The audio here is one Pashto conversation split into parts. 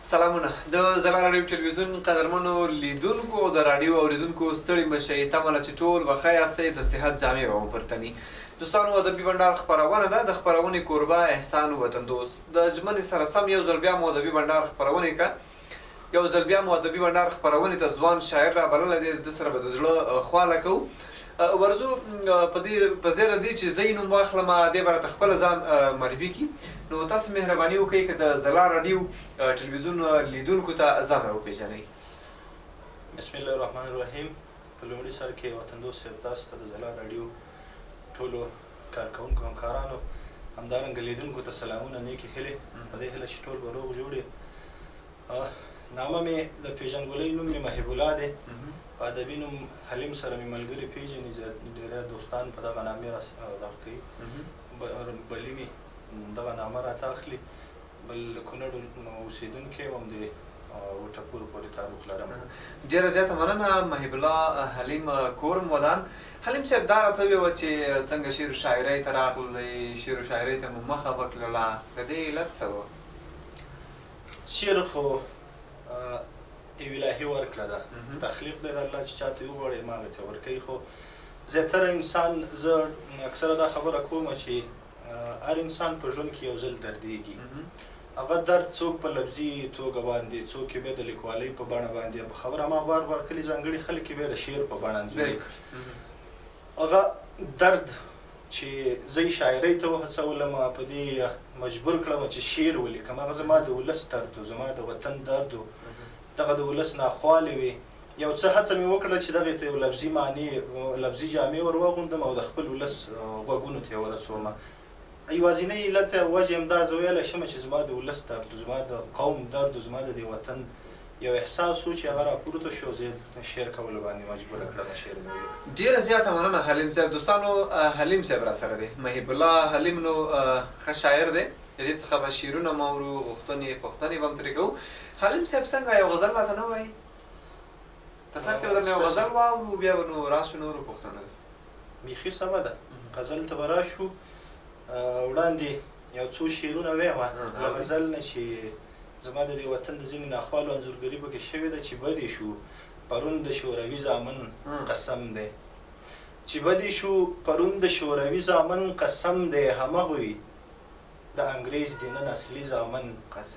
سلامونه د زلار راډیو ټلویزیون قدرمنو لیدونکو او د راډیو اوریدونکو ستړي مشئ تمه له چې ټول به ښه یاستئ د صحت جامې به مو پرتني دوستانو ادبي بنډار خپرونه ده د خپرونې کوربه احسان وطن دوست د ژمنې سره سم یو ځل بیا مو ادبي بنډار خپرونې که یو ځل بیا مو ادبي بنډار خپرونې ته ځوان شاعر رابللی دی د سره به د زړه خواله کوو ورځو په زیره دی چې زه یې نوم واخلم دی به راته خپله ځان معرفي کړي نو تاسو مهرباني وکړئ که د زلار راډیو ټلویزیون لیدونکو ته ځان راوپېژنئ. بسم الله الرحمن الرحیم. په لومړي سر کې وطن دوست صاحب تاسو ته د زلار راډیو ټولو کارکوونکو همکارانو همدارنګه لیدونکو ته سلامونه نیکې هیلې په دې هیله چې ټول به روغ جوړ یې. نامه مې د پېژندګلوۍ نوم مې محب الله دی. په ادبي نوم حلیم سره مې ملګري پېژني ډېری دوستان په دغه نامې دغه کوي بلي مې دغه نامه راته اخلي. بل کونړ اوسېدونکی یم هم د وټپور پورې تعلق لرم. ډېره زیاته مننه محب الله. حلیم کورم ودان. حلیم صاحب دا راته وویه چې څنګه شعر و شاعرۍ ته راغلئ شعر و شاعرۍ ته مو مخه وکړله د دې علت څه وه؟ شعر خو یو الهي ورکړه ده تخلیق دی د الله چې چاته یې وغواړي هماغه ته ورکوي. خو زیاتره انسان زه اکثره دا خبره کومه چې هر انسان په ژوند کې یو ځل دردېږي. هغه درد څوک په لفظي توګه باندې څوک یې بیا د لیکوالۍ په بڼه باندې په خبره ما بار بار کلي ځانګړي خلک یې بیا د شعر په بڼه انځوري کړي. هغه درد چې زه یې شاعرۍ ته وهڅولم په دې مجبور کړم چې شعر ولیکم هغه زما د ولس درد و زما د وطن درد و دغه د ولس ناخوالې وي. یو څه هڅه مې وکړه چې دغې ته یو لفظي معنی لفظي جامې ور واغوندم او د خپل ولس غوږونو ته یې ورسوم. یوازینۍ علت وجه همدا زه ویلی شم چې زما د ولس درد و زما د قوم درد و زما د دې وطن یو احساس و چې هغه راپورته شو زه یې شعر کولو باندې مجبوره کړم شعر مې ولیکم. ډېره زیاته مننه حلیم صاحب. دوستانو حلیم صاحب را سره دی. محب الله حلیم نو ښه شاعر دی. د دې څخه به شعرونه مو اورو غوښتنې پوښتنې به هم ترې کوو. حلیم صاحب څنګه یو غزل راته نه وایي؟ تصور کې درنه یو غزل واورو بیا به نو راشو نورو پوښتنه بیخي سمه ده. غزل ته به راشو. وړاندې یو څو شعرونه ویم له غزل نه چې زما د دې وطن د ځینې ناخوالو انځورګري پکې شوې ده چې بدې شو پرون د شوروي زامن قسم دی چې بدې شو پرون د شوروي زامن قسم دی همغوی د انګریز د نن اصلي زامن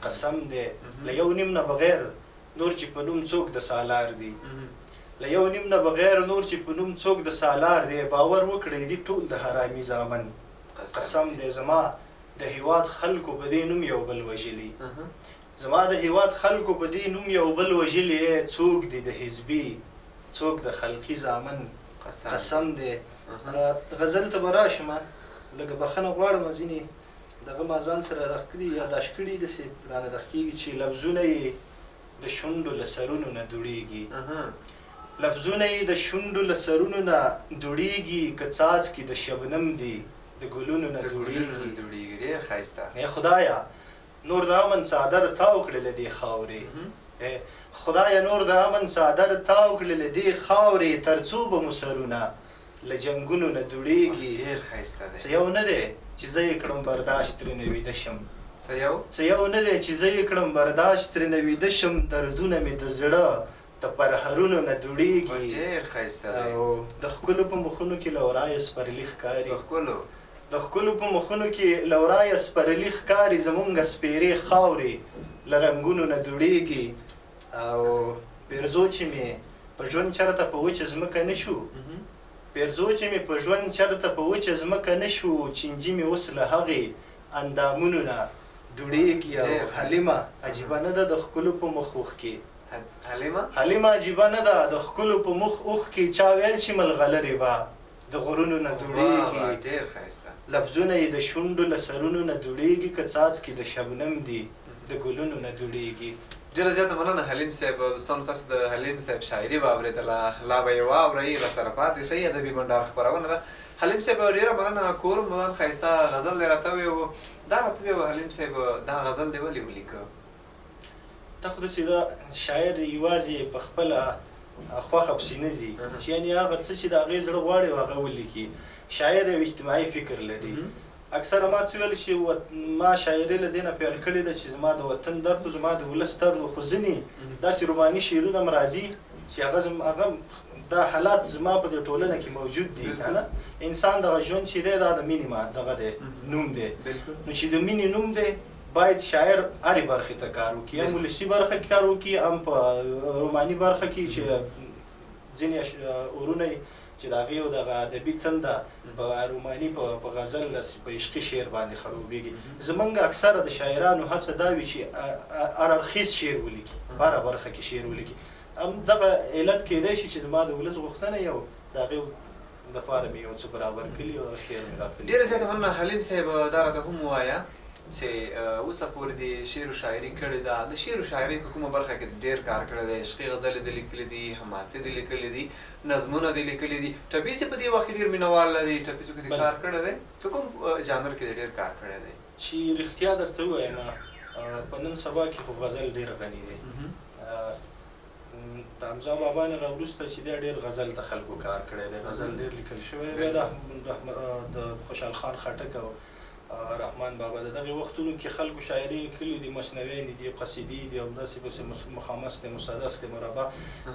قسم دی له یو نیم نه بغیر نور چې په نوم څوک د سالار دی له یو نیم نه بغیر نور چې په نوم څوک د سالار دی باور وکړئ دي ټول د حرامي زامن قسم دی زما د هیواد خلکو په دې نوم یو بل وژلي زما د هیواد خلکو په دې نوم یو بل وژلي څوک دی د حزبي څوک د خلقي زامن قسم دی. غزل ته به راشم لږه بخښنه غواړم ځینې دغه ما ځان سره دغه کړي یاداشت کړي داسې رانه دغه کېږي چې لفظونه یې د شونډو له سرونو نه دوړېږي لفظونه یې د شونډو له سرونو نه دوړېږي که څاڅکي د شبنم دي د ګلونو نه دوړېږي. ډېر ښایسته. ای خدایه نور د امن څادر تاو کړې له دې خاورې خدایه نور د امن څادر تاو کړې له دې خاورې تر څو به مو سرونه له جنګونو نه دوړېږي. ډېر ښایسته دی. څه یو نه دی چې زه یې کړم برداشت ترېنه ویده شم څه یو نه دی چې زه یې کړم برداشت ترېنه ویده شم دردونه مې د زړه د پرهرونو نه دوړېږي. ډېر ښایسته دی. او د ښکلو په مخونو کې له ورایه سپرلي ښکاري د ښکلو په مخونو کې له ورایه سپرلي ښکاري زمونږ سپېرې خاورې له رنګونو نه دوړېږي. او پیرزو چې مې په ژوند چېرته په وچه ځمکه نه شو پیرزو چې مې په ژوند چېرته په وچه ځمکه نه شو چینجي مې اوس له هغې اندامونو نه دوړېږي. او حلیمه عجیبه نه ده د ښکلو په مخ اوښ کې حلیمه عجیبه نه ده د ښکلو په مخ اوښ کې چا ویل چې ملغلرې به د غرونو نه دوړېږي. ډېر ښایسته. لفظونه یې د شونډو له سرونو نه دوړېږي که څاڅکي د شبنم دي د ګلونو نه دوړېږي. ډېره زیاته مننه حلیم صاحب. دوستانو تاسو د حلیم صاحب شاعري به اورېدله لا به یې واورئ راسره پاتې شئ. ادبي بنډار خپرونه ده. حلیم صاحب ډېره مننه. کورم مدان ښایسته غزل دی راته وویه دا راته وویه حلیم صاحب دا غزل دی ولې ولیکه؟ دا خو داسې ده شاعر یوازې په خپله خوښه پسې نه ځي چې یعنې هغه څه چې د هغې زړه غواړي هغه ولیکي. شاعر یو اجتماعي فکر لري اکثره ما ته ویل چې ما شاعري له دې نه پیل کړې ده چې زما د وطن درد و زما د ولس درد و خو ځینې داسې روماني شعرونه هم راځي چې هغه دا حالات زما په دې ټولنه کې موجود دي که نه انسان دغه ژوند چې دی دا د مینې دغه دی نوم دی نو چې د مینې نوم دی باید شاعر هرې برخې ته کار وکړي هم ولسي برخه کې کار وکړي هم په روماني برخه کې چې ځینې اورونه چې د هغې یو دغه ادبي تنده په روماني په غزل په عشقي شعر باندې خړوبېږي زمونږ اکثره د شاعرانو هڅه دا وي چې هر اړخیز شعر ولیکي په هره برخه کې شعر ولیکي دغه علت کېدی شي چې زما د ولس غوښتنه یو د هغې دپاره مې یو څه برابر کړي او شعر مې راکړي. ډېره زیاته مننه حلیم صاحب دا راته هم ووایه چې اوسه پورې د شعر و شاعري کړې ده د شعر و شاعري په کومه برخه کې ډېر کار کړی دی عشقي غزلې دې لیکلي دي حماسې دې لیکلي دي نظمونه دې لیکلي دي ټپیز په دې وخت کې ډېر مینوال لري ټپیزو کې دې کار کړی دی په کوم جانر کې ډېر کار کړی دی چې رښتیا درته ووایم په نن سبا کې خو غزل ډېر غني دی د حمزه بابا نه راوروسته چې دی ډېر غزل ته خلکو کار کړی دی غزل ډېر لیکل شوی دی د خوشحال خان خټک او رحمان بابا د دغې وختونو کې خلکو شاعري کړي دي مثنوین دي قصیدې دي او داسې پسې مخامس دی مسدس دی مربع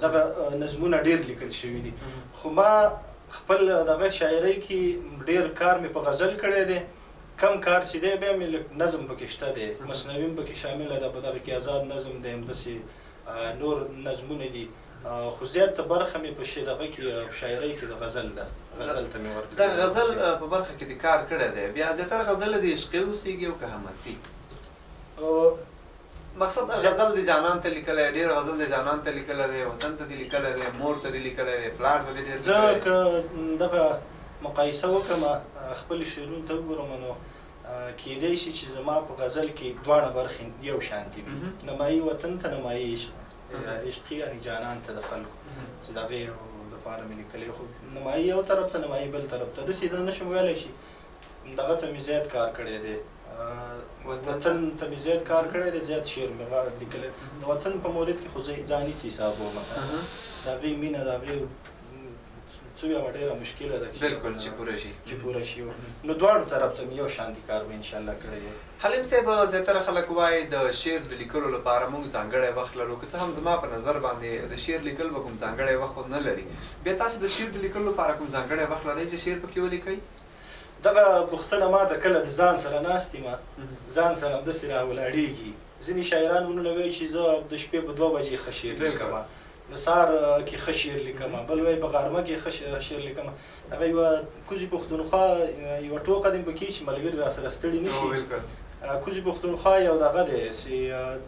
دغه نظمونه ډېر لیکل شوي دي خو ما خپل دغه شاعرۍ کې ډېر کار مې په غزل کړی دی کم کار چې دی بیا مې نظم پکې شته دی مثنوي هم پکې شامله ده په دغه کې آزاد نظم دی همداسې نور نظمونه دي خو زیاته برخه مې په دغه کې شاعرۍ کې د غزل ده غزل ته مې ورکړې د غزل په برخه کې د کار کړی دی بیا زیاتره غزل د عشقي اوسېږي او که حماسي مقصد غزل د جانان ته لیکلی ډېر غزل د جانان ته لیکلی دی وطن ته دې لیکلی دی مور ته دې لیکلی دی پلار ته دې ډېر زه که دغه مقایسه وکړم خپلې شعرونو ته وګورم نو کېدی شي چې زما په غزل کې دواړه برخې یو شانتي وي نمایي وطن ته نمایي عشقي یعنې جانان ته د خلکو چې د هغې دپاره مې لیکلی خو نمایي یو طرف ته نمایي بل طرف ته داسې نه نشم ویلی چې دغه ته مې زیات کار کړی دی وطن ته مې زیات کار کړی دی زیات شعر مې لیکلی د وطن په مورد کې خو زه ځاني څه حساب وم د هغې مینه د هغې څه ویمه ډېره مشکله ده بلکل چې پوره شي چې پوره شي نو دواړو طرف ته مې یو شانتي کار به انشاءالله کړی دی. حلیم صاحب زیاتره خلک وایي د شعر د لیکلو لپاره موږ ځانګړی وخت لرو که څه هم زما په نظر باندې د شعر لیکل به کوم ځانګړی وخت نه لري بیا تاسو د شعر د لیکلو لپاره کوم ځانګړی وخت لرئ چې شعر پکې ولیکئ دغه پوښتنه ما ته کله د ځان سره ناست یم ځان سره همداسې راولاړېږي ځینې شاعران ورونه وایي چې زه د شپې په 2 بجې ښه شعر لیکم د سهار کې ښه شعر لیکم بل وایي په غرمه کې ښه شعر لیکم هغه یوه کوزي پښتونخوا یوه ټوکه دی پکې چې ملګري راسره ستړي نه شي کوزي پښتونخوا یو دغه دی چې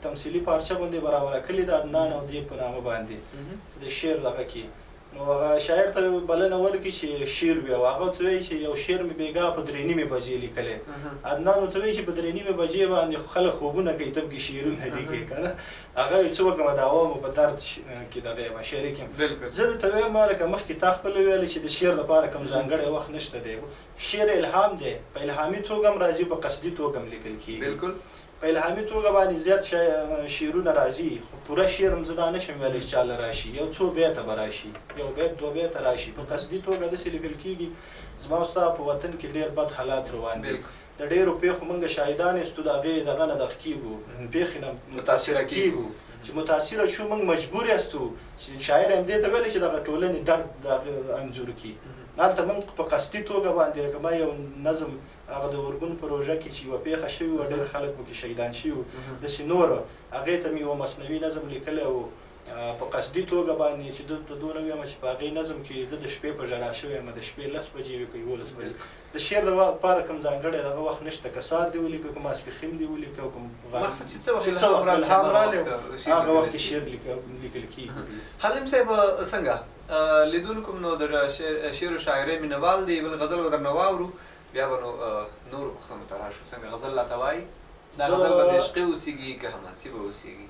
تمثیلي پارچه غوندې برابره کړې ده عدنان او دیب په نامه باندې چې د شعر دغه کې نو هغه شاعر ته بلنه ورکړي چې شعر وي او هغه ته وایي چې یو شعر مې بېګا په 3:30 بجې لیکلی عدنان ورته وایي چې په 3:30 بجې باندې خلک خوبونه کوي ته پکې شعرونه لیکې که نه هغه وایي څه وکړم د عوامو په درد کې دغه یم شریک یم زه درته وایم لکه مخکې تا خپله ویلې چې د شعر دپاره کوم ځانګړی وخت نشته دی شعر الهام دی په الهامي توګه هم راځي په قصدي توګه هم لیکل کېږي په الهامي توګه باندې زیات شعرونه راځي خو پوره شعر هم زه دا نشم ویلی چې چاله راشي یو څو بیته به راشي یو بیت 2 بیته راشي په قصدي توګه داسې لیکل کېږي زما او ستا په وطن کې ډېر بد حالات روان دي د ډېرو پیښو موږ شاهدان یستو د هغې دغه نه دغه کېږو پیښې نه متاثره کېږو چې متاثره شو موږ مجبور یستو چې شاعر همدې ته ویلی چې دغه ټولنې درد دغه انځور کړي هلته موږ په قصدي توګه باندې لکه ما یو نظم هغه د اورګون پروژه کې چې یوه پیښه شوې وه ډېر خلک پکې شهیدان شوي وو داسې نوره هغې ته مې یوه مصنوي نظم لیکلی و په قصدي توګه باندې چې دلته دونه ویم چې په هغې نظم کې زه د شپې په ژړا شوی یم د شپې 10 بجې وي که 11 بجې د شعر دپاره کوم ځانګړی دغه وخت نشته که سهار دې ولیکه که ماسپښین دې ولیکه کوم مقصد چې څه وخت الهام رالی هغه وخت کې شعر لیکل کېږي. حلیم صاحب څنګه لیدونکو نو د شعر و شاعرۍ مینهوال دی بل غزل به درنه واورو بیا به نو نورو پوښتنو ته راشو څنګه غزل راته وایي دا غزل به د عشقي اوسېږي که حماسي به اوسېږي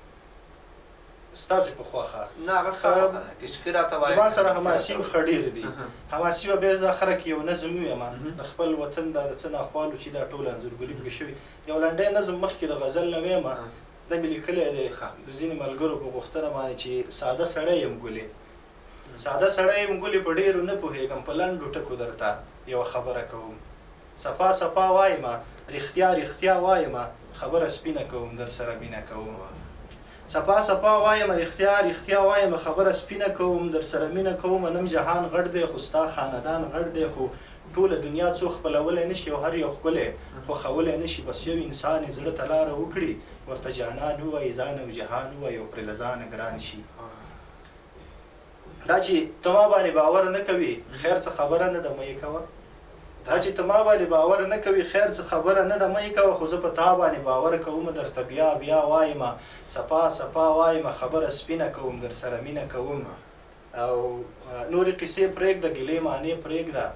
ستاسې په خوښه نه هغه ستا خوښه ده عشقي راته وایي زما سره حماسي هم ښه ډېر دي حماسي به بیا زه اخره کې یو نظم ویم د خپل وطن دا د څه ناخوالو چې دا ټوله انځورګري پکې شوي یو لنډی نظم مخکې د غزل نه ویم دا مې لیکلی دی د ځینې ملګرو په غوښتنه باندې چې ساده سړی یم ګلې ساده سړی یم ګلې په ډېرو نه پوهېږم په لنډو ټکو درته یوه خبره کوم صفا صفا وایم رښتیا رښتیا وایم خبره سپینه کوم در سره مینه کوم صفا صفا وایم رښتیا رښتیا وایم خبره سپینه کوم در سره مینه کوم نن جهان غټ دی خو ستا خاندان غټ دی خو ټوله دنیا څوک خپلولی نشي او هر یو ښکلی خوښولی نشي بس یو انسان یې زړه ته لاره وکړي ورته جانان ووایي ځان او جهان ووایي او پرې له ځانه ګران شي دا چې ته ما باندې باور نه کوي خیر څه خبره نه ده مه یې کوه دا چې ته ما باندې باور نه کوي خیر څه خبره نه ده مه یې کوه خو زه په تا باندې باور کوم درته بیا بیا وایم صفا صفا وایم خبره سپینه کوم در سره مینه کوم او نورې قصې پرېږده ګیلې معنې پرېږده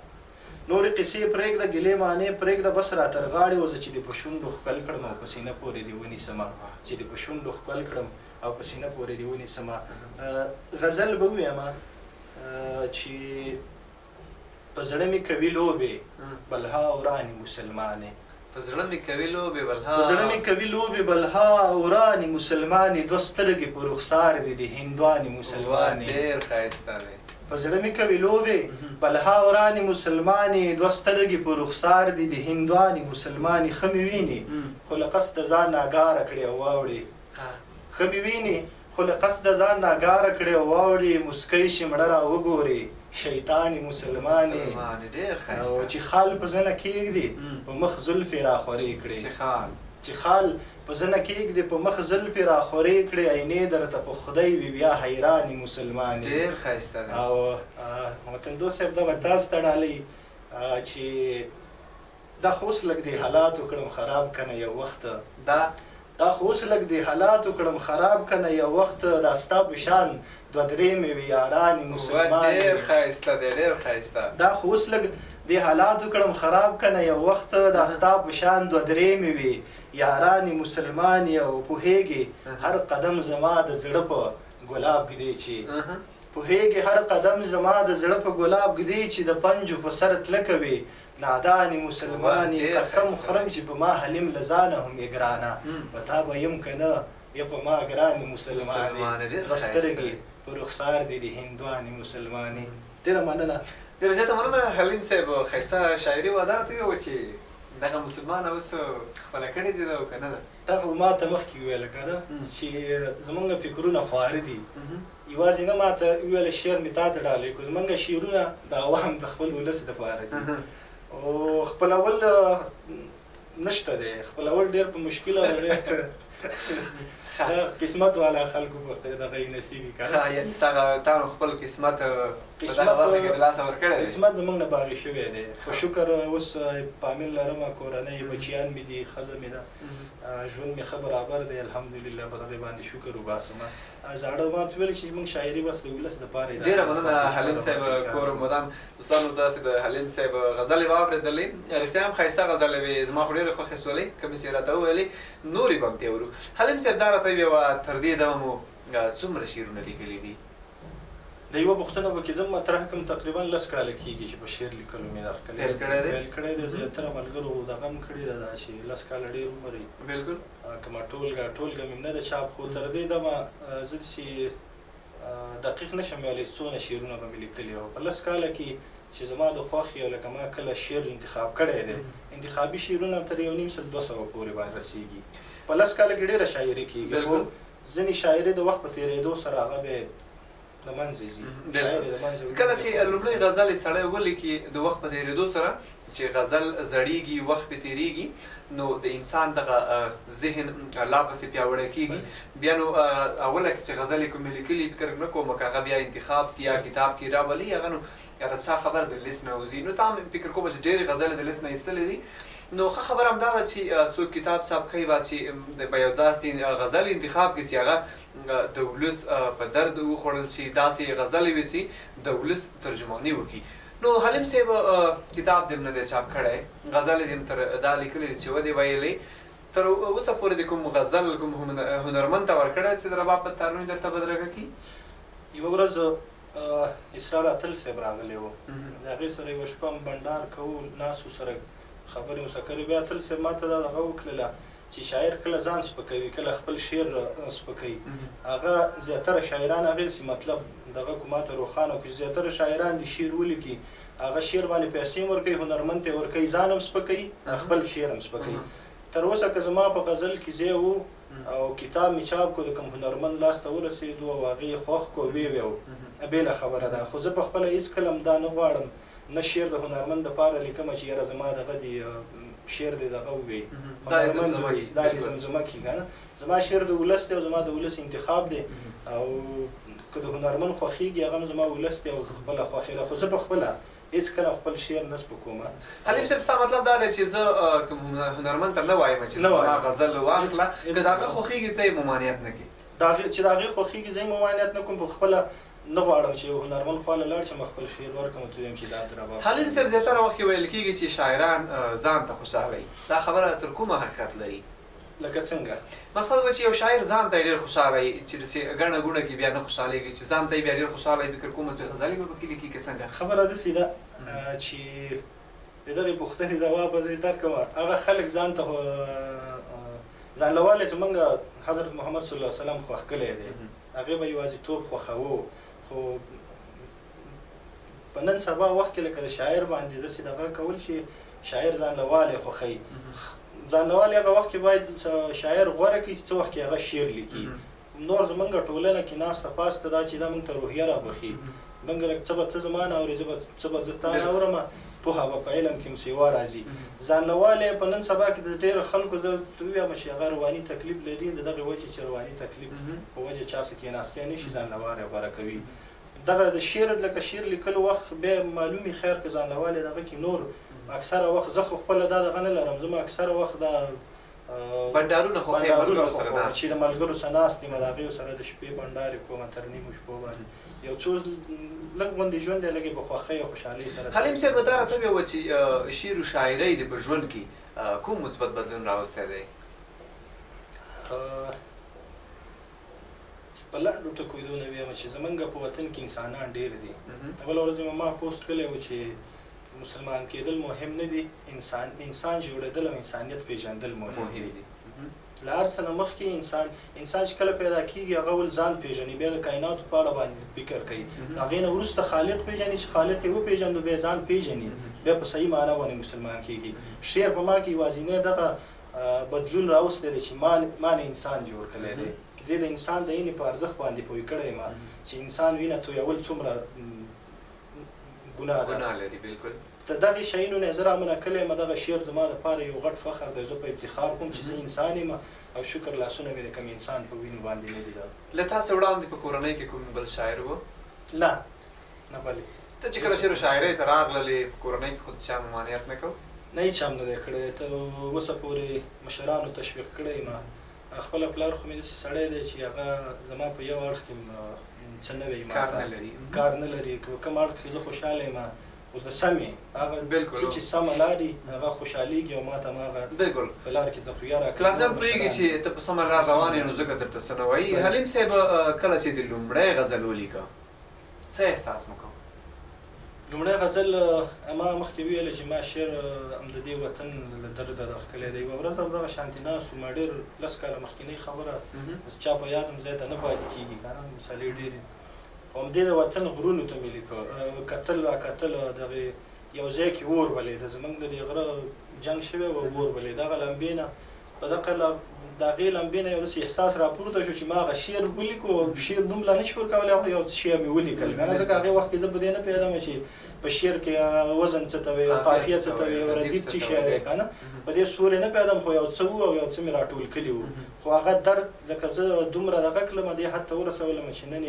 نورې قصې پرېږده ګیلې معنې پرېږده بس را تر غاړې وځه چې دې په شونډو ښکل کړم او په سینه پورې دې ونیسمه چې دې په شونډو ښکل کړم او په سینه پورې دې ونیسمه غزل به ووایم چې په زړه مې کوي لوبې بلها ورانې مسلمانې په زړه مې کوي لوبې بلها په زړه مې کوي لوبې بلها ورانې مسلمانې دوه سترګې په رخسار دي د هندوانې مسلمانې ډېر ښایسته دی په زړه مې کوي لوبې بلها ورانې مسلمانې دوه سترګې په رخسار دي د هندوانې مسلمانې ښه مې ویني خو له قصده ځان ناګاره کړې او واوړې ښه مې ویني خو له قصده ځان ناګاره کړې او واوړې مسکی شي مړه را وګورې شیطانې مسلمانې او چې خال په زنه کېږدي په مخ زلفې راخورې کړې چې خال په زنه کېږدي په مخ زلفې راخورې کړې عینې درته په خدای وي بیا حیرانې مسلمانې ډېر ښایسته دی او وطندو صاحب دغه تاسو ته ډالۍ چې دا خو اوس لږ دې حالاتو کړم خراب کنه یو وخت دا خو اوس لږ دې حالاتو کړم خراب کنه یو وخت دا ستا په شان دوه درې مې وي یارانې مسلمانې ډېر ښایسته دی ډېر ښایسته دا خو اوس لږ دې حالاتو کړم خراب کنه یو وخت دا ستا په شان دوه درې مې وي یارانې مسلمانې او پوهېږې هر قدم زما د زړه په ګلاب ږدې چې پوهېږې هر قدم زما د زړه په ګلاب ږدې چې د پنجو په سر تلکه وي نادانې مسلمانې قسم خورم چې په ما حلیم له ځانه هم یې ګرانه په تا به یم که نه یا په ما ګرانې مسلمانې دوه سترګې په رخسار دي د هندوانې مسلمانې ډېره مننه ډېره زیاته مننه حلیم صاحب ښایسته شاعري وعده راته وویل چې دغه مسلمان اوس خپله کړې دي ده او که نه ده دا خو ما ته مخکې وویله که نه چې زمونږ فکرونه خواره دي یوازې نه ما ته وویله شعر مې تا ته ډالۍ کړو زمونږ شعرونه د عوام د خپل ولس دپاره دي او خپلول نشته دی خپلول ډېر په مشکل او ډېر قسمت والا خلکو په دغه یې نصیب وي که یعنې تا نو خپل قسمت په دغه برخه کې د لاسه ورکړی دی قسمت زمونږ نه باغې شوی دی خو شکر اوس فامیل لرمه کورنۍ بچیان مې دي ښځه مې ده ژوند مې ښه برابر دی الحمدلله په دغې باندې شکر وباسمه زاړه ما ته ویل چې موږ شاعري بس د ولس دپاره ډېره مننه حلیم صاحب کور مدام دوستانو داسې د حلیم صاحب غزلې واورېدلې رښتیا هم ښایسته غزلې وې زما خو ډېرې خوښې سولې کومې چې راته وویلې نورې به هم ترې ورو حلیم صاحب دا راته وویوه تر دې دمه مو څومره شعرونه لیکلي دي د یوه پوښتنه به کې زه مطرح کوم تقریبا 10 کاله کېږي چې په شعر لیکلو مې دا پیل کړی دی زیاتره ملګرو دغه هم کړې ده دا چې 10 کاله ډېر عمر وي بلکل کومه ټولګه مې نه ده چاپ خو تر دې دمه زه چې دقیق نشم ویلی څونه شعرونه به مې لیکلي وو په 10 کاله کې چې زما د خوښې او لکه ما کله شعر انتخاب کړی دی انتخابي شعرونه تر 1.5 سل 200 پورې باندې رسېږي په 10 کاله کې ډېره شاعري کېږي خو ځینې شاعري د وخت په تېرېدو سره هغه به د منځه ځي کله چې لومړی غزل یې سړی ولیکي د وخت په تېرېدو سره چې غزل زړیږي وخت پې تېرېږي نو د انسان دغه ذهن لا پسې پیاوړی کېږي بیا نو اوله کې چې غزل یې کومې لیکلي فکر نه کوم که هغه بیا انتخاب کړي یا کتاب کې راولي هغه نو یا د چا خبر د لیست نه وځي نو تا هم فکر کوم چې ډېرې غزلې د لیست نه ایستلې دي نو ښه خبره همدا ده چې څوک کتاب چاپ کوي باسي په یو داسې غزل انتخاب کړي چې هغه د ولس په درد وخوړل شي داسې غزلې وي چې د ولس ترجماني وکړي نو حلیم صاحب کتاب دې هم نه دی چاپ کړی غزلې دې هم تر دا لیکلې چې ودې ویلې تر اوسه پورې د کوم غزل کوم هنرمند ته ورکړی چې د رباب په ترنم درته بدرګه کړي یوه ورځ اسرار اتل صاحب راغلی و د هغې سره یوه شپه بنډار کوو ناستو سره خبرې مسکرې بیا اتل صاحب ما ته دا دغه وکړله چې شاعر کله ځان سپکوي کله خپل شعر سپکوي هغه زیاتره شاعران هغې سي مطلب دغه کو ماته روښانه کړي زیاتره شاعران د شعر ولیکي هغه شعر باندې پیسې هم ورکوي هنرمند ته ورکوي ځان هم سپکوي خپل شعر هم سپکوي تر اوسه که زما په غزل کې ځای و او کتاب مې چاپ کړو د کوم هنرمند لاس ته ورسېدو او هغې خوښ کړو ویې و بېله خبره ده خو زه پخپله هېڅکله هم دا نه غواړم نه شعر د هنرمند دپاره لیکمه چې یاره زما دغه دی شعر دی دغه ووایي دا دې زمزمه کړي که نه زما شعر د ولس دی او زما د ولس انتخاب دی او که د هنرمند خوښېږي هغه هم زما ولس دی او خپله خوښې ده خو زه پخپله هېڅکله خپل شعر نه سپکوم حلیم صاحب ستا مطلب دا دی چې زه هنرمند ته نه وایم چې زما غزل واخله که د هغه خوښېږي ته یې ممانعت نه کړي چې د هغې خوښېږي زه یې ممانعت نه کوم په خپله نه غواړم چې یو هنرمند خواله لاړ شم خپل شعر ورکړم ورته ووایم چې دا د رباب حلیم صاحب زیاتره وخت کې ویل کېږي چې شاعران ځان ته خوشحالوي دا خبره تر کومه حقیقت لري لکه څنګه مثلا به چې یو شاعر ځان ته ډېر خوشحاله چې داسې ګڼه ګوڼه کې بیا نه خوشحالېږي چې ځان ته یې بیا ډېر خوشحاله وي فکر کومه چې غزلې به پکې لیکي که څنګه خبره داسې ده چې د دغې پوښتنې ځواب به زه درکړم هغه خلک ځان ته ځانلوالی زمونږ حضرت محمد صلی الله علیه وسلم خوښ کړی دی هغې به یوازیتوب خوښوو خو په نن سبا وخت کې لکه د شاعر باندې داسې دغه کول چې شاعر ځانلوالی خوښوي ځانلوالی هغه وخت کې باید شاعر غوره کړي چې څه وخت کې هغه شعر لیکي نور زمونږ ټولنه کې ناسته پاسته دا چې دا موږ ته روحیه رابخي موږ لکه څه به ته زما نه اورې څه به زه تا نه اورم پوهه به په علم کې مسیوا راځي ځانلوالی په نن سبا کې د ډېرو خلکو زه ته ووایم چې هغه رواني تکلیف لري د دغې وجې چې رواني تکلیف په وجه چا څه کېناستی نه شي ځانلوالی غوره کوي دغه د شعر لکه شعر لیکلو وخت بیا معلومي خیر که ځانلوالی دغه کې نور اکثره وخت زه خو خپله دا دغه نه لرم زما اکثره وخت دا بنډارونه خوښوي چې د ملګرو سره ناست یم د هغې سره د شپې بنډارې کومه تر نیمو شپو باندې یو څو لږ غوندې ژوند دی لږ په خوښۍ او خوشحالۍ سره حلیم صاحب دا راته ووایه چې شعر و شاعرۍ د په ژوند کې کوم مثبت بدلون راوستی دی په لنډو ټکو یې دونه ووایم چې زمونږ په وطن کې انسانان ډېر دي بله ورځ مې ما پوسټ کړی و چې مسلمان کېدل مهم نه دي انسان جوړېدل او انسانیت پېژندل مهم دي له هر څه نه مخکې انسان چې کله پیدا کېږي هغه ول ځان پېژني بیا د کائناتو په اړه باندې فکر کوي هغې نه وروسته خالق پېژني چې خالق یې وپېژنو بیا ځان پېژني بیا په صحیح معنا باندې مسلمان کېږي شعر په ما کې یوازینی دغه بدلون راوستی دی چې ما نه انسان جوړ کړی دی زه د انسان د اینې په ارزښت باندې پوه کړی یم چې انسان وینه تویول څومره ګناه لري بلکل د دغې شیانو نه زه رامنع کړی یم دغه شعر زما دپاره یو غټ فخر دی زه په افتخار کوم چې زه انسان یم او شکر لاسونه مې د کوم انسان په وینو باندې نه دي له تاسې وړاندې په کورنۍ کې کوم بل شاعر و نه بلې ته چې کله شعر و شاعرۍ ته راغللې په کورنۍ کې خو چا ممانعت نه کوو نه هېڅ هم نه دی کړی ته اوسه پورې مشرانو تشویق کړی یم خپله پلار خو مې داسې سړی دی چې هغه زما په یو اړخ کې څه نه وایي کار نه لري که کوم اړخ کې زه خوشحاله یم اوس د سمې هغه څه چې سمه لاري هغه خوشحالېږي او ما ته هماغه بلکل په لار کې تقویه راکوي پلار جان پوهېږي چې ته په سمه لار روان یې نو ځکه درته څه نه وایي حلیم صاحب کله چې د لومړی غزل ولیکه څه احساس مو کوم لومړی غزل ما مخکې ویله چې ما شعر هم د دې وطن له درده راښکلی دی یوه ورځ همدغه شانتې ناست ما ډېر 10 کاله مخکینۍ خبره چا په یاد هم ځای ته نه پاتې کېږي که نه مثالې ډېرې همدې د وطن غرونو ته مې لیکه کتل راکتل دغې یو ځای کې اور بلېده زموږ د دې غره جنګ شوی و اور بلېده هغه لمبې نه په دغه د هغې لمبې نه یو داسې احساس راپورته شو چې ما هغه شعر ولیکو او شعر نوم لا نه شي ورکولی هغه یو شی مې ولیکل که نه ځکه هغې وخت کې زه په دې نه پوهېدم چې په شعر کې وزن څه ته وایي قافیه څه ته وایي ردیف څه شی دی که نه په دې سورې نه پوهېدم خو یو څه وو او یو څه مې راټول کړي وو خو هغه درد لکه زه دومره دغه کړلم دې حد ته ورسولم چې نن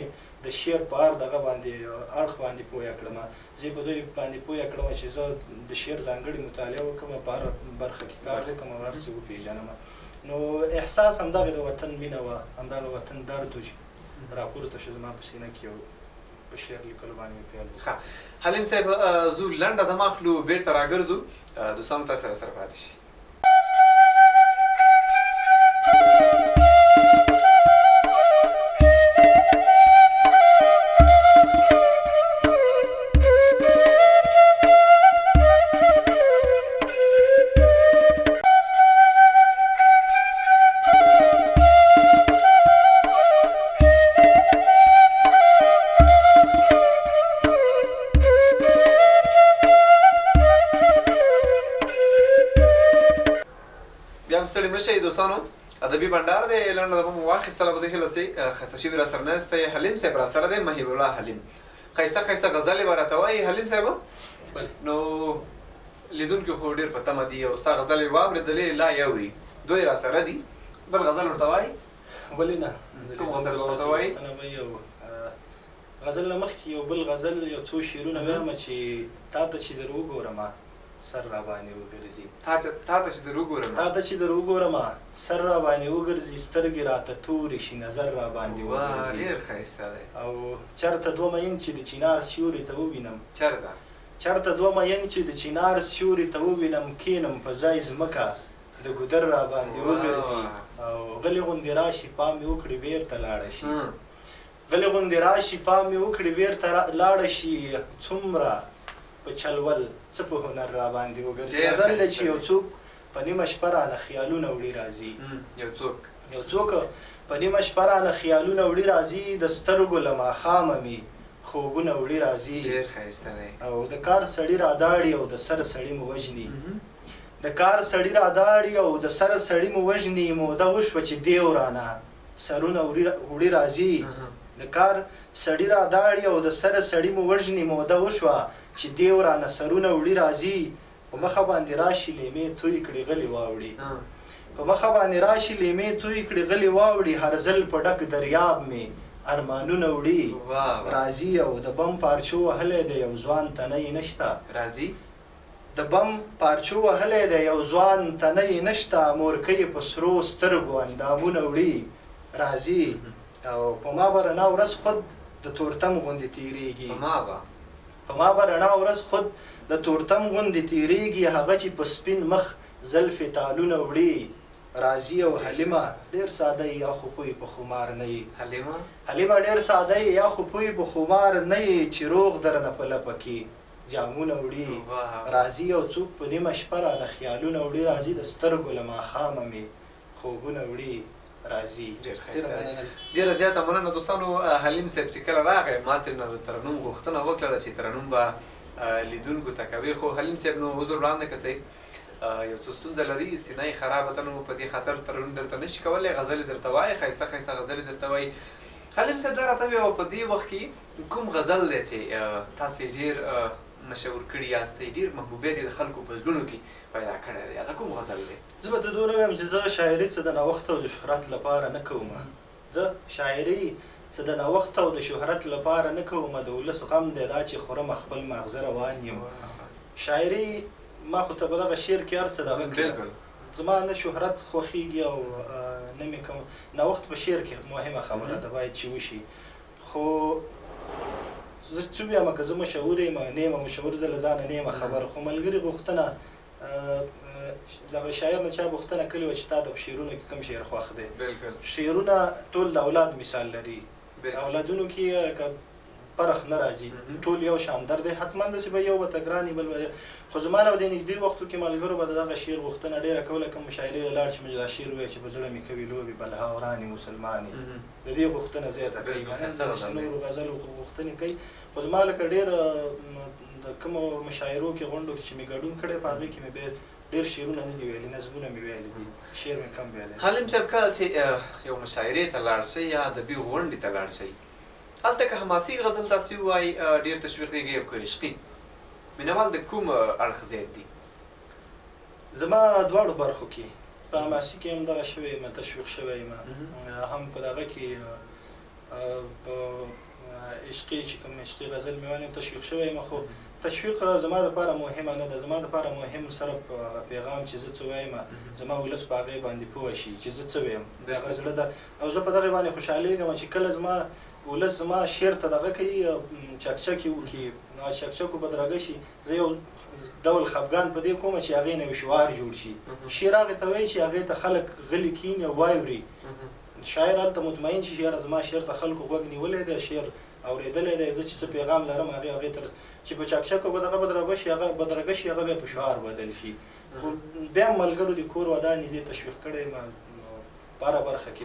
د شعر په دغه باندې اړخ باندې پوهه کړم زه په دوی باندې پوهه کړم چې زه د شعر ځانګړې مطالعه وکړم په هر برخه کې کار وکړم او هر څه وپېژنم نو احساس همدغه د وطن مینه وه همدغه وطن درد و چې راپورته شو زما په سینه کې او په شعر لیکلو باندې مې پیل ښه حلیم صاحب زو لنډه دمه اخلو بېرته راګرځو دوستانو تاسو سره پاتې شي ستړي مه شئ دوستانو، ادبي بنډار دی، لنډه دمه مو واخیستله په دې هیله چې ښایسته شوي راسره ناست دی. حلیم صاحب راسره دی، مهیب الله حلیم. ښایسته ښایسته غزلې به راته وایي حلیم صاحب. نو لیدونکي خو ډېر په تمه دي او ستا غزلې واورېدلې لا یوري، دوی راسره دي. بل غزل ورته وایي؟ ولې نه، کوم غزل به ورته وایي؟ غزل نه مخکې یو بل غزل یو څو شعرونه وایم چې تا ته چې در وګورمه سر را باندې وګرځي. تا ته چې در وګورم، تا ته چې در وګورمه سر را باندې وګرځي، سترګې راته تورې شي نظر را باندې وګرځي. ډېر ښایسته دی. او چېرته دوه مین چې د چینار سیوري ته ووینم، چېرته دوه مین چې د چینار سیوري ته ووینم، کینم په ځای ځمکه د ګودر را باندې وګرځي. او غلې غوندې راشي پام مې وکړي بېرته لاړه شي، غلې غوندې راشي پام مې وکړي بېرته لاړه شي. څومره په چلول څه په هنر را باندې وګرځي. غزل دی چې یو څوک په نیمه شپه رانه خیالونه وړي راځي، یو څوک په نیمه شپه رانه خیالونه وړي راځي، د سترګو له ماښامه مې خوبونه وړي راځي. ډېر ښایسته دی. او د کار سړي راداړي او د سر سړي مو وژني، د کار سړي راداړي او د سر سړي مو وژني. موده وشوه چې دیو رانه سرونه وړي راځي، د کار سړي راداړي او د سر سړي مو وژني. موده وشوه چې دیو رانه سرونه وړي راځي. په مخه باندې راشي لیمې توی کړي غلي واوړي، په مخه باندې راشي لیمې توی کړي غلي واوړي. هر ځل په ډک دریاب مې ارمانونه وړي راځي. او د بم پارچو وهلی دی یو ځوان تنه نشته، راځي د بم پارچو وهلی دی یو ځوان تنه نشته. مورکۍ په سرو سترګو اندامونه وړي راځي. او په ما به رڼا ورځ خود د تورتم غوندې تېرېږي، په ما به رڼا ورځ خود د تورتم غوندې تېرېږي. هغه چې په سپین مخ زلفې تالونه وړي راځي. او حلیمه ډېر ساده یا خو پوی په خمار نه یي، حلیمه ډېر ساده یا خو پوی په خمار نه یي. چې روغ درنه په لپه کې جامونه وړي راځي. او څوک په نیمه شپه رانه خیالونه وړي راځي، د سترګو له ماښامه مې خوبونه وړي راځي. ډېره زیاته مننه دوستانو. حلیم صاحب چې کله راغی ما ترېنه د ترنم غوښتنه وکړله چې ترنم به لیدونکو ته کوي، خو حلیم صاحب نو حضور وړاندې که څه یو څه ستونزه لري، سینه یې خرابه ده، نو په دې خاطر ترنم درته نشي کولی، غزلې درته وایي، ښایسته ښایسته غزلې درته وایي. حلیم صاحب دا راته وایي په دې وخت کې کوم غزل دی چې تاسې ډېر مشهور کړي یاستئ، ډېر محبوبیت یې د خلکو په زړونو کې پیدا کړی دی، هغه کوم غزل دی؟ زه به ته دونه وایم چې زه شاعري څه د نوښت او د شهرت لپاره نه کوم، زه شاعري څه د نوښت او د شهرت لپاره نه کوم، د ولس غم دی دا چې خورم خپل ماغزه روان یم. شاعري ما خو ته په دغه شعر کې هر څه دغه کړل، زما نه شهرت خوښېږي او نه مې کوم نوښت په شعر کې مهمه خبره ده باید چې وشي. خو زه څه ووایم که زه مشهور یم نه یم مشهور، زه له ځانه نه یم خبر. خو ملګري غوښتنه دغه شاعر نه چا غوښتنه کړې وه چې تا ته په شعرونو کې کوم شعر خوښ دی. شعرونه ټول د اولاد مثال لري، اولادونو کې فرق نه راځي، ټول یو شان در دی. حتما داسې به یو به ته ګران وي بل به، خو زما نه به د نږدې وختو کې ملګرو به د دغه شعر غوښتنه ډېره کوله، کوم مشاعرې له لاړ چې موږ دا شعر ووایه چې په زړه مې کوي لوبې بلها ورانې مسلمانې، د دې غوښتنه زیاته کوي، نورو غزلو غوښتنې کوي. خو زما لکه ډېر د کومو مشاعرو کې غونډو کې چې مې ګډون کړی په هغې کې مې بیا ډېر شعرونه نه دي ویلي، نظمونه مې ویلي دي، شعر مې کم ویلی. حلیم صاحب کله چې یو مشاعرې ته لاړ شئ یا ادبي غونډې ته لاړ شئ، هلته که حماسي غزل تاسې ووایي ډېر تشویق دیږي او که عشقي، مینوال د کوم اړخ زیات دي؟ زما دواړو برخو کې په حماسي کې هم دغه شوی یم، تشویق شوی یم، هم په دغه کې په عشقي چې کوم عشقي غزل مې وایم تشویق شوی یم. خو تشویق زما دپاره مهمه نه ده، زما دپاره مهم صرف پیغام چې زه څه وایم زما ولس په هغې باندې پوه شي چې زه څه وایم، هغه زړه ده. او زه په دغې باندې خوشحالېږم چې کله زما ولس زما شعر ته دغه کوي چکچکې وکړي، نو چکچکو بدرګه شي، زه یو ډول خفګان په دې کوم چې هغې نه یو شعار جوړ شي. شعر هغې ته وایي چې هغې ته خلک غلي کښېني او واوري، شاعر هلته مطمئن شي چې یاره زما شعر ته خلکو غوږ نیولی دی، شعر اورېدلی دی، زه چې څه پیغام لرم هغې ته چې په چکچکو به دغه بدرګه شي هغه بیا په شعار بدل شي. خو بیا هم ملګرو د کور ودانې زه تشویق کړی یم باره برخه کې.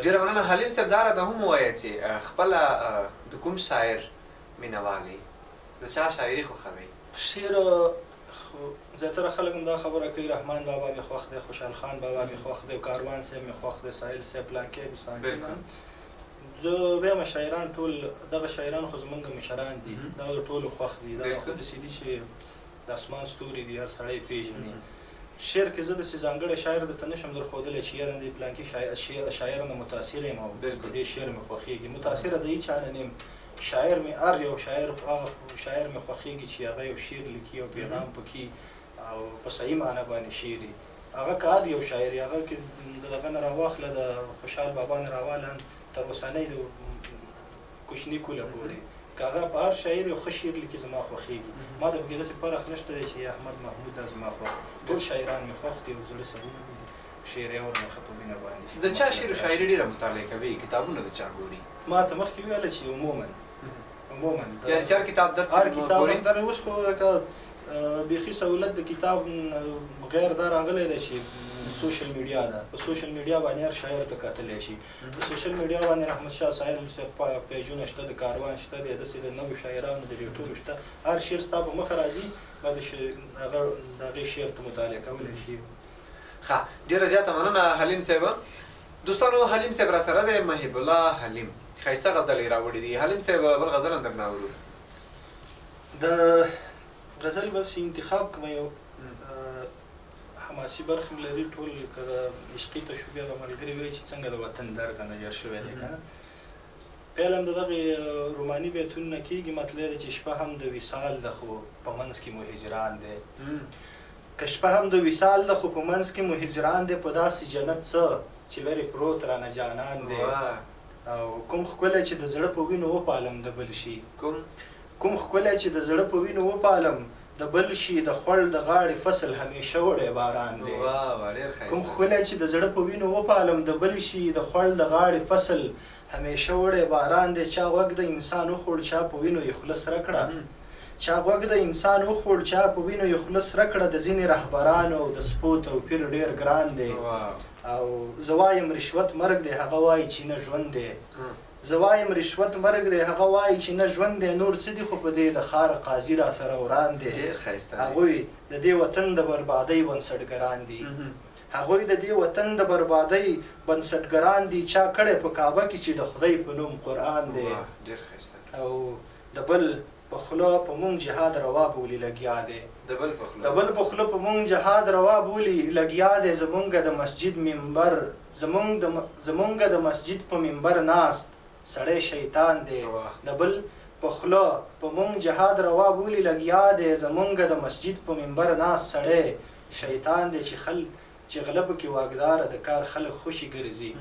ډېره مننه حلیم صاحب. دا راته هم ووایه چې خپله د کوم شاعر مینهوال یې، د چا شاعري خوښوئ؟ شعر خو زیاتره خلک هم دا خبره کوي رحمان بابا مې خوښ دی، خوشحال خان بابا مې خوښ دی، کاروان صاحب مې خوښ دی، ساحل صاحب پلانکې زه وایم شاعران ټول دغه شاعران خو زمونږ مشران دي، دغه ټولو خوښ دي، دغه خو داسې دي چې د اسمان ستوري دي هر سړی پېژني. شعر کې زه داسې ځانګړی شاعر درته نشم درښودلی چې یاره د پلانکي شاعر نه متاثر یم او د دې شعر مې خوښېږي. متاثره د هېچا نه یم، شاعر مې هر یو شاعر هغه شاعر مې خوښېږي چې هغه یو شعر لیکي او پیغام پکې او په صحیح معنی باندې شعر وي. هغه که هر یو شاعر وي، هغه کې د دغه نه راواخله د خوشحال بابا نه راواله تر اوسنۍ د کوچني کوله پورې، که هغه په هر شاعر یو ښه شعر لیکي زما خوښېږي. ما ته پکې داسې فرق نشته دی چې احمد محمود دا زما خوښ، ټول شاعران مې خوښ دي او زړه سرونه مې دي، شعر یې اورم ښه په مینه باندې. د چا شعر و شاعري ډېره مطالعه کوي، کتابونه د چا ګوري؟ ما ته مخکې ویله چې عموما یعنې چې هر کتاب درس هر کتاب در اوس خو لکه بیخي سهولت د کتاب غیر دا راغلی دی چې سوشل میډیا ده، په سوشل میډیا باندې هر شاعر ته کتلی شي. د سوشل میډیا باندې رحمت شاه ساحل صاحب پیجونه شته، د کاروان شته دی، داسې د نویو شاعرانو د ډېر ټولو شته. هر شعر ستا په مخه راځي، باید د هغې شعر ته مطالعه کولی شي. ښه، ډېره زیاته مننه حلیم صاحب. دوستانو حلیم صاحب را سره دی، محب الله حلیم ښایسته غزل یې راوړي دي. حلیم صاحب بل غزل هم درنه اورو. د غزل بس انتخاب کوم یو حماسي برخې هم لري، ټول که د عشقي تشبیه به ملګري وایي چې څنګه د وطن درد نه جوړ شوی دی که نه. پیل هم د دغې روماني بیتونو نه کېږي، مطلب دی چې شپه هم د وصال ده خو په منځ کې مو هجران دی. که شپه هم د وصال ده خو په منځ کې مو هجران دی، په داسې جنت څه چې لرې پروت رانه جانان دی. او کوم ښکلی چې د زړه په وینو وپالم د بل شي، کوم ښکلی چې د زړه په وینو وپالم د بل شي، د خوړ د غاړې فصل همیشه وړی باران دی. کوم ښکلی چې د زړه په وینو وپالم د بل شي، د خوړ د غاړې فصل همیشه وړی باران دی. چا غوږ د انسان وخوړ چا په وینو یې خوله سره کړه، چا غوږ د انسان وخوړ چا په وینو یې خوله سره کړه. د ځینې رهبرانو او د سپو توپیر ډېر ګران دی. او زه وایم رشوت مرګ دی، هغه وایي چې نه ژوند دی. زه وایم رشوت مرګ دی، هغه وایي چې نه ژوند دی. نور څه دي خو په دې د ښار قاضي را سره وران دی. هغوی د دې وطن د بربادۍ بنسټګران دي، هغوی د دې وطن د بربادۍ بنسټګران دي. چا کړی په کعبه کې چې د خدای په نوم قرآن دی. او د بل په خوله په مونږ جهاد روا بولي لګیا دی، د بل په خوله په مونږ جهاد روا بولي لګیا دی. زمونږ د مسجد منبر، زمونږ د مسجد په منبر ناست سړی شیطان دی. د بل په خوله په مونږ جهاد روا بولي لګیا دی. زمونږ د مسجد په منبر ناست سړی شیطان دی. چې غله پکې واګداره د کار خلک خوشي ګرځي،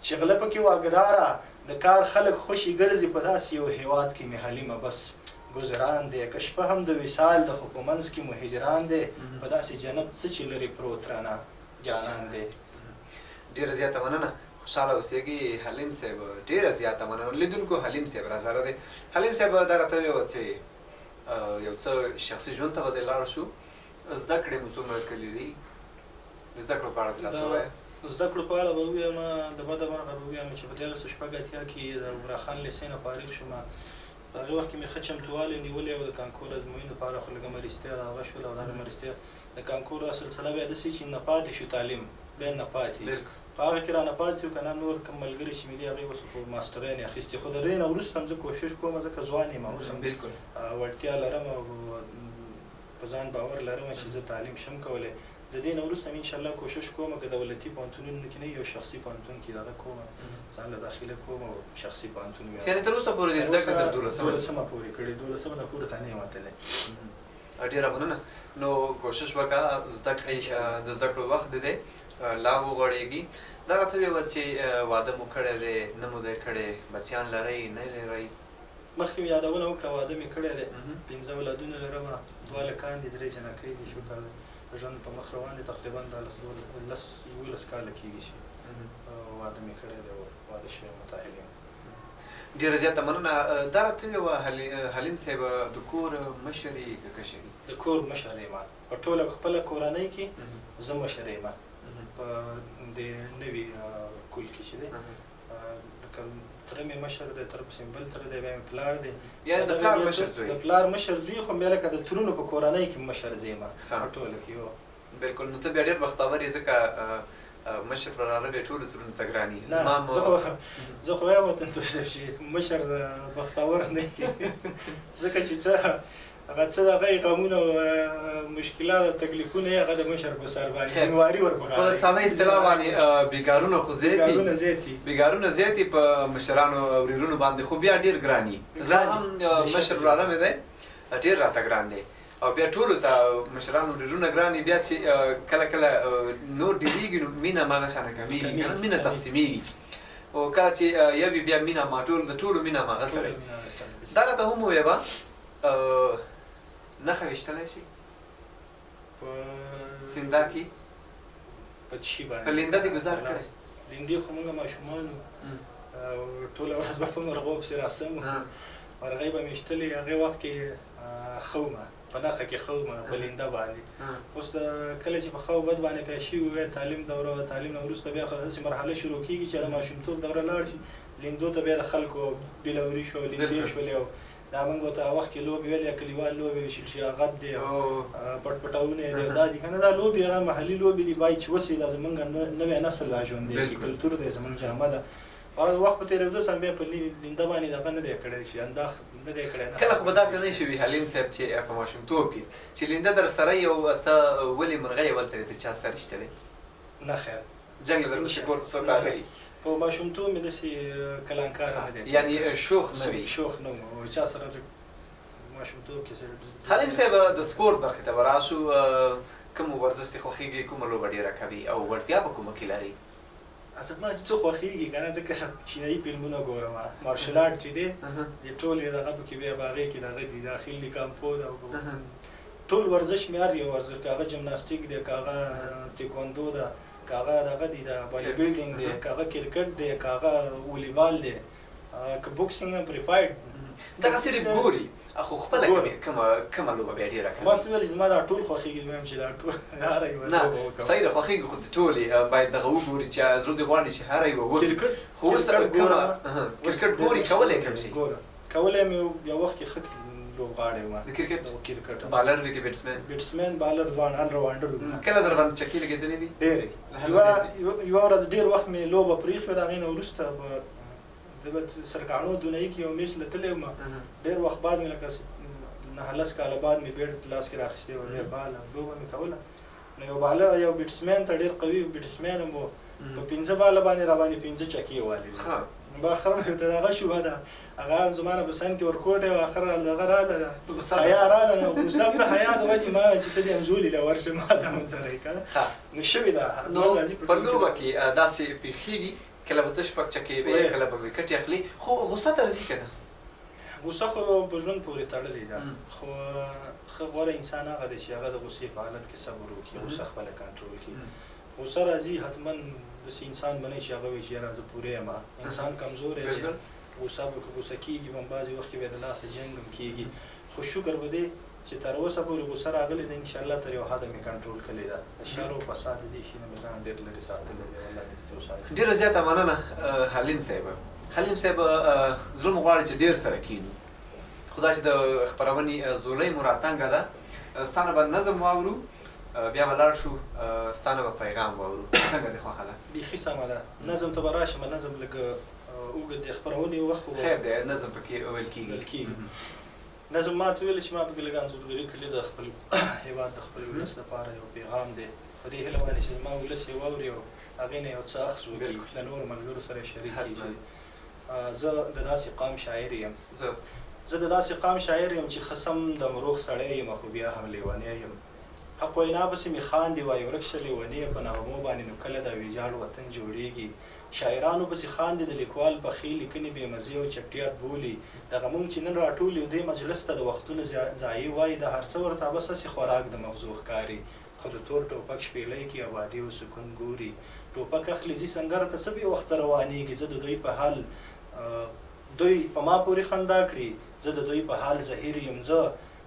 چې غله پکې واګداره د کار خلک خوشي ګرځي. په داسې یو هیواد کې مې حلیمه بس گذران دی. که شپه هم د وصال د خو په منځ کې مو هجران دی. په داسې جنت څه چې لرې پروت رانه جانان دی. ډېره زیاته مننه، خوشحاله اوسېږي حلیم صاحب. ډېره زیاته مننه. لیدونکو حلیم صاحب را سره دی. حلیم صاحب دا راته وویل چې یو څه شخصي ژوند ته به دې لاړ شو، زده کړې مو څومره کړي دي؟ د زده کړو په اړه دې راته ووایه. زده کړو په اړه به ووایم، د بده مرغه به ووایم چې په 1980 کې د عمرا خان لیسې نه فارغ شوم. په هغې وخت کې مې ښه چمتووالی نیولی او د کانکور ازموینو لپاره خو لږه مرستیا هغه شول. او دغه مرستیا د کانکور سلسله بیا داسې چې نه پاتې شو، تعلیم بیا نه پاتې، په هغه کې رانه پاتې وو. که نه نور کوم ملګري چې مې دي هغوی اوس په ماسټریانې اخیستې. خو د دې نه وروسته هم زه کوشش کوم، ځکه ځوان یم، اوس هم وړتیا لرم او په ځان باور لرم چې زه تعلیم شم کولی. د دې نه وروسته هم انشاءالله کوشش کوم که دولتي پوهنتونونو کې نه یو شخصي پوهنتون کې دغه کوم، ځان له داخله کوم او شخصي پوهنتون وي. یعنې تر اوسه پورې دې زده کړې تر 12مه پورې کړې، 12مه نه پورته نه یم وتلی. ډېره مننه. نو کوشش وکړه زده کړې، د زده کړو وخت دی لا وغوړېږي. دا راته وویل چې واده مو کړی دی، نه مو دی کړی، بچیان لرئ نه لرئ؟ مخکې مې یادونه وکړه، واده مې کړی دی، 5 اولادونه لرم، 2 هلکان دي، 3 جنکۍ دي. شکر دی، ژوند په مخ روان دی. تقریبا دا 11 کاله کېږي چې واده مې کړی دی او واده شوی متأهل یم. ډېره زیاته مننه. دا راته ووایه حلیم صاحب، د کور مشر یې که کشر یې؟ د کور مشر یم، په ټوله خپله کورنۍ کې زه مشر یم. په دې نوي کول کې چې دی لکه تره تره مې مشر دی، تر پسې بل تره دی، بیا مې پلار دی. یعنې د پلار مشر زوی؟ د پلار مشر زوی، خو بیا لکه د ترونو په کورنۍ کې مشر زه یم په ټوله کې. بالکل. نو ته بیا ډېر بختور یې، ځکه مشر وراره بیا ټولو ترونو ته ګران یي. زه خو وایم وطن توصیف چې مشر بختور نه وي، ځکه چې څه هغه څه دغه یې غمونه او مشکلات او تکلیفونه یې هغه د مشر په سر باندې ذمهواري ورپکار په ساده اصطلاح باندې بېګارونه خو زیات دي، بېګارونه زیات دي په مشرانو او ورورونو باندې، خو بیا ډېر ګران یي. زه هم مشر وراره مې دی، ډېر راته ګران دی، او بیا ټولو ته مشرانو ورورونه ګران دي. بیا چې کله کله نور ډېرېږي نو مینه هم هغه شانه کمېږي، مینه تقسیمېږي، او کله چې یو وي بیا مینه ما ټول د ټولو مینه هم هغه سره وي. دا راته هم ووایه نښه ویشتلی شي په سینده کې؟ په څه شي باندې؟ په لینده دې ګزار کړی؟ لیندې خو موږ ماشومان وو او ټوله ورځ به په مرغو پسې راسم وو، مرغۍ به مې ویشتلې. هغې وخت کې ښه ومه، په نښه کې ښه ومه په لینده باندې. اوس کله چې په ښه او بد باندې پیدا شوي وو، تعلیم دوره وه، تعلیم نه وروسته بیا داسې مرحله شروع کېږي چې د ماشومتوب دوره لاړ شي، لیندو ته بیا د خلکو بېلوري شوه، لیندې شولې. او دا موږ ورته هغه وخت کې لوبې ویلې، کلیوال لوبې ویشل شي، غد دی او پټپټاونه دی، دا دي که نه، دا لوبې هغه محلي لوبې دي، باید چې اوس یې دا زموږ نوی نسل را ژوندی کړي، کلتور دی زموږ جامه ده. هغه وخت په تېرېدو سره بیا په لینده باندې دغه نه دی کړی شي، انداز نه دی کړی. کله خو به داسې نه شوي حلیم صاحب چې په ماشومتوب کې چې لینده در سره یې او ته ولې مرغۍ ولته دی، ته چا سره رشته دی؟ نه خیر، جنګ در پسې کور ته څوک راغلي؟ په ماشومتوب مې داسې کلانکاره نه دی، یعنې شوخ نه وي؟ شوخ نه وم، چا سره ماشومتوب کې. حلیم صاحب د سپورټ برخې ته به راشو، کوم ورزش دې خوښېږي، کومه لوبه ډېره کوي او وړتیا په کومه کې لري؟ زما چې څه خوښېږي که نه، ځکه چینایي فلمونه ګورم، مارشل آرټ چې دی ټول یې دغه پکې بیا په هغې کې دغه دي، داخل دي کامپو ده، ټول ورزش مې هر یو ورزش، که هغه جمناستیک دی، که هغه تیکواندو ده، که هغه دغه دی د باډي بیلډینګ دی، که هغه کرکټ دی، که هغه والیبال دی، که بوکسینګ هم پریفایډ. دغه صرف ګوري، خو خپله کومه لوبه بیا ډېره کوي؟ ما ته ویل زما دا ټول خوښېږي، وایم چې دا ټول هره یوه نه صحیح ده، خوښېږي خو د ټولې باید دغه وګوري چې زړه دې غواړي چې هره یوه وکړي. خو اوس کرکټ ګوري، کولی یې کوم شي؟ کولی مې یو وخت کې ښه لوبغاړی وم. د کرکټ کرکټ بالر وي که بیټسمین؟ بیټسمین، بالر، ځوان الراونډر وم. کله در باندې چکې لګېدلې دي؟ ډېرې. یوه ورځ ډېر وخت مې لوبه پرېښې، د هغې نه وروسته د سرکاڼو دونایي کې یو میچ له تللی وم، ډېر وخت بعد مې لکه 9-10 کاله بعد مې بیټ لاس کې راخیستې وه، بیا بال لوبه مې کوله. نو یو بالر یو بیټسمین ته ډېر قوي بیټسمین هم و، په 15 باله باندې راباندې 15 چکې یې والې وې. نو آخر مې ورته دغه شوه، ده هغه هم زما نه په سن کې ورکوټی و، آخر دغه راله، حیا راله، نو غوسه هم د حیا د وجې ما چې ته دې همزولي له ورشه ما ته هم سره یې که نه، نو شوې ده. نو په لوبه کې داسې پېښېږي کله به ته شپږ چکې وې، کله به وکټ یې اخلي، خو غوسه ته راځي که نه؟ غوسه خو په ژوند پورې تړلې ده، خو ښه غوره انسان هغه دی چې هغه د غوسې په حالت کې صبر وکړي، غوسه خپله کنټرول کړي. غوسه راځي حتما داسې انسان به نه شي هغه وایي چې یاره زه پوره یم، انسان کمزوری دی، غوسه به که غوسه کېږي به بعضې وخت کې بیا د لاسه جنګ هم کېږي. خو شکر به دی چې تر اوسه پورې غوسه راغلې ده، انشاءالله تر یو حده مې کنټرول کړې ده. د شر او فساد د دې شي نه مې ځان ډېر لرې ساتلی دی، والله دې تر اوسه. ډېره زیاته مننه حلیم صاحب. حلیم صاحب زړه مو غواړي چې ډېر سره کښېنو، خو دا چې د خپرونې زولۍ مو راتنګه ده، ستا نه به نظم واورو، بیا به لاړ شو ستا نه به پیغام واورو. څنګه دې خوښه ده؟ بیخي سمه ده. نظم ته به راشم، نظم لږ اوږد دی، خپرونې وخت خیر دی، نظم پکې ویل کېږي. نظم ما ته ویل چې ما پکې لږ انځورګري کړې د خپل هېواد د خپل ولس لپاره یو پیغام دی، په دې هیله باندې چې زما ولس یې واوري او هغې نه یو څه اخذ وکړي، له نورو ملګرو سره یې شریک کړي. زه د داسې قام شاعر یم، زه د داسې قام شاعر یم چې خصم د مروغ سړی یم، خو بیا هم لیونی یم. حق وینا پسې مې خاندې وایي ورک شه لیونی په نغمو باندې، نو کله د ویجاړ وطن جوړېږي. شاعرانو پسې خاندې د لیکوال پخې لیکنې بې مزې او چټیات بولي. دغه موږ چې نن راټول یو دې مجلس ته د وختونو ضایع وایي، د هر څه ورته بس هسې خوراک د مغزو ښکاري. خو د تور ټوپک شپېلۍ کې آبادي او سکون ګوري. ټوپک اخلي ځي سنګر ته څه بې وخته روانېږي. زه د دوی په حال دوی په ما پورې خندا کړي، زه د دوی په حال زهیر یم. زه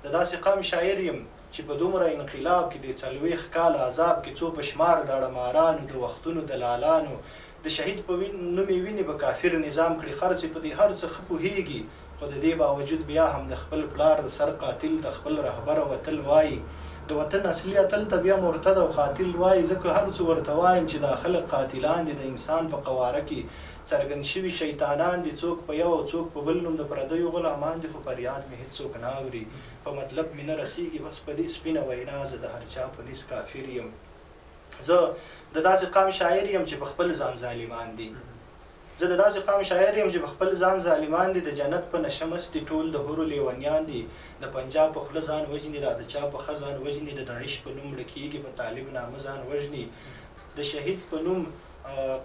د داسې قام شاعر یم چې په دومره انقلاب کې د 40 کاله عذاب کې څو په شمار د اړمارانو د وختونو دلالانو د شهید په نوم یې وینې به کافر نظام کړي خرڅ په دې هر څه ښه پوهېږي خو د دې باوجود بیا هم د خپل پلار د سر قاتل د خپل رهبر وتل وایي د وطن اصلي اتل ته بیا مرتد او قاتل وایي ځکه هر څه ورته وایم چې دا خلک قاتلان دي د انسان په قواره کې څرګند شوي شیطانان دي څوک په یو او څوک په بل نوم د پردیو غلامان دي خو فریاد مې هېڅوک نه اوري په مطلب مې نه رسېږي بس په دې سپینه وینا زه د هر چا په نس کافر یم زه د داسې قام شاعر یم چې په خپل ځان ظالمان دي زه د داسې قام شاعر یم چې په خپل ځان ظالمان دي د جنت په نشه مست دي ټول د حورو لیونیان دي د پنجاب په خوله ځان وژني د چا په ښه ځان وژني د داعش په نوم مړه کېږي په طالب نامه ځان وژني د شهید په نوم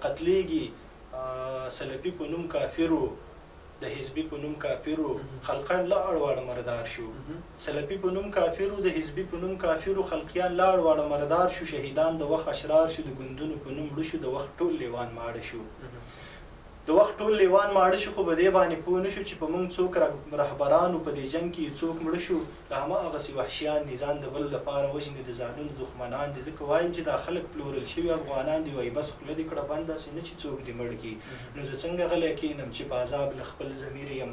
قتلېږي سلفي په نوم کافرو د حزبي په نوم کافرو خلقان لاړ واړه مردار شو سلفي په نوم کافرو د حزبي په نوم کافرو خلقیان لاړ واړه مردار شو شهیدان د وخت اشرار شو د ګوندونو په نوم مړه شو د وخت ټول لیوان ماړه شو د وخت ټول لیوان ماړه شو خو په دې باندې پوه نه شو چې په موږ څوک رهبرانو په دې جنګ کې څوک مړه شو له هماغسې وحشیان دي ځان د بل لپاره وژني د ځانونو دښمنان دي ځکه وایم چې دا خلک پلورل شوي افغانان دي وایي بس خوله دې کړه بنده داسې نه چې څوک دې مړ کړي نو زه څنګه غلی کښېنم چې په عذاب له خپل ضمیر یم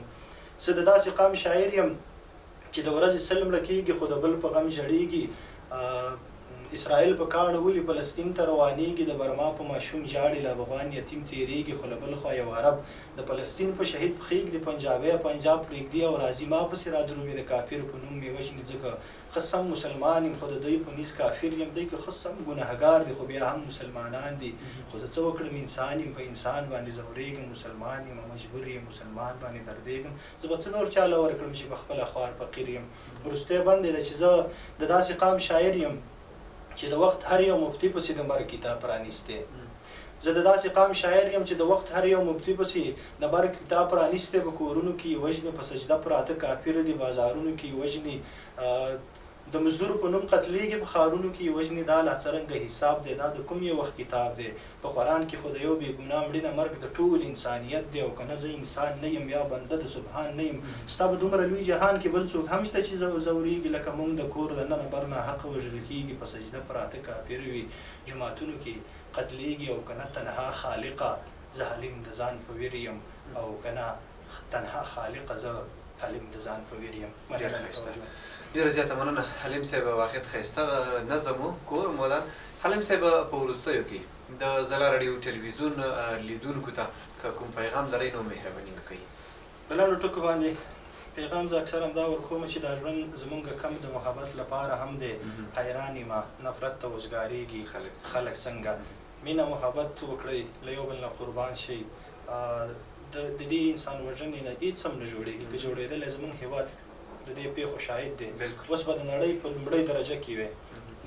زه د داسې قام شاعر یم چې د ورځې سل مړه کېږي خو د بل په غم ژړېږي اسرائیل په کاڼو ولي فلسطین ته روانېږي د برما په ماشوم ژاړي له افغان یتیم تېرېږي خو له بل خوا یو عرب د فلسطین په شهید پښېږ د پنجابی پنجاب پرېږدي او راځي ما پسې رادرومي د کافر په نوم مې وژني ځکه ښه سم مسلمان یم خو د دوی په نیز کافر یم دوی که ښه سم ګنهګار دي خو بیا هم مسلمانان دي خو زه څه وکړم انسان یم په انسان باندې ځورېږم مسلمان یم مجبور یم مسلمان باندې دردېږم زه به څه نور چاله ورکړم چې په خپله خوار فقیر یم وروستی بند دی چې زه د داسې قام شاعر یم چې د وخت هر یو مفتي پسې د مرګ کتاب پرانیستی زه د داسې قام شاعر یم چې د وخت هر یو مفتي پسې د مرګ کتاب پرانیستی په کورونو کې وژني په سجده پراته کافر دي بازارونو کې وژني د مزدورو په نوم قتلېږي په ښارونو کې وژني دا لا څرنګه حساب دی دا د کوم یو وخت کتاب دی په قرآن کې خو د یو بېګناه مړینه مرګ د ټول انسانیت دی او که نه زه انسان نه یم یا بنده د سبحان نه یم ستا په دومره لوی جهان کې بل څوک هم شته چې ځورېږي لکه موږ د کور دننه بر ناحقه وژل کېږي په سجده پراته کافر وي جوماتونو کې قتلېږي او که نه تنها خالقه زه حلیم د ځان په ویر یم او که نه تنها خالقه زه حلیم د ځان په ویر یم ډېره زیاته مننه حلیم صاحب واقعیت ښایسته نظم و کور مودان حلیم صاحب په وروستیو کې د ځلا راډیو ټلویزیون لیدونکو ته که کوم پیغام لرئ نو مهرباني وکړئ په لنډو ټکو باندې پیغام زه اکثر همدا ورکوم چې دا ژوند زمونږ کم د محبت لپاره هم دی حیران یم نفرت ته وزګارېږي خلک څنګه مینه محبت وکړئ له یو بل نه قربان شئ د دې انسان وژنې نه هېڅ هم نه جوړېږي که جوړېدلی زمونږ هېواد د دې پیښو شاهد دی اوس به د نړۍ په لومړۍ درجه کې وي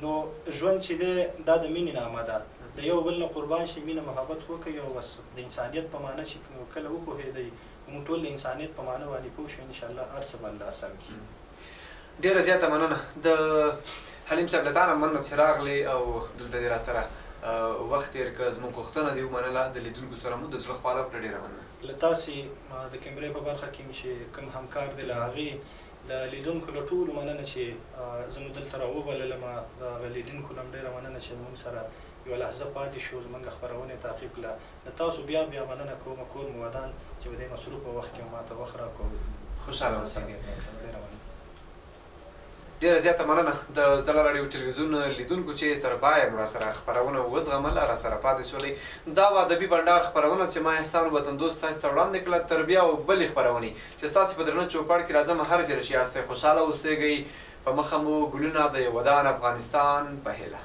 نو ژوند چې دی دا د مینې نامه ده د یو بل نه قربان شي مینه محبت وکړئ او بس د انسانیت په معنی چې کله وپوهېدئ موږ ټول د انسانیت په معنی باندې پوه شو انشاءالله هر څه به الله سم کړي ډېره زیاته مننه د حلیم صاحب له تا نه مننه چې راغلی او دلته دې راسره وخت تېر کړه زموږ غوښتنه دې ومنله د لیدونکو سره مو د زړه خواله وکړه ډېره مننه له تاسې د کیمرې په برخه کې چې کوم همکار دی له هغې د لیدونکو له ټولو مننه چې زه مو دلته راوبللم د هغه لیدونکو نه هم ډېره مننه چې زموږ سره یوه لحظه پاتې شو زموږ خپرونې تعقیب کړه د تاسو بیا مننه کوم کور مو ودان چې په دې مصروفه وخت کې ما ته وخت راکړو خوشحاله اوسئ ډېره زیاته مننه د ځلا راډیو ټلویزیون لیدونکو چې تر پایه مو راسره خپرونه وزغمله راسره پاتې شولئ دا وه ادبي بنډار خپرونه چې ما احسان وطندوست ستاسو ته وړاندې کړله تر بیا بلې خپرونې چې ستاسې په درنه چوپړ کې راځم هر چېرې چې یاستئ خوشحاله اوسېږئ په مخه مو ګلونه د یو ودان افغانستان په هیله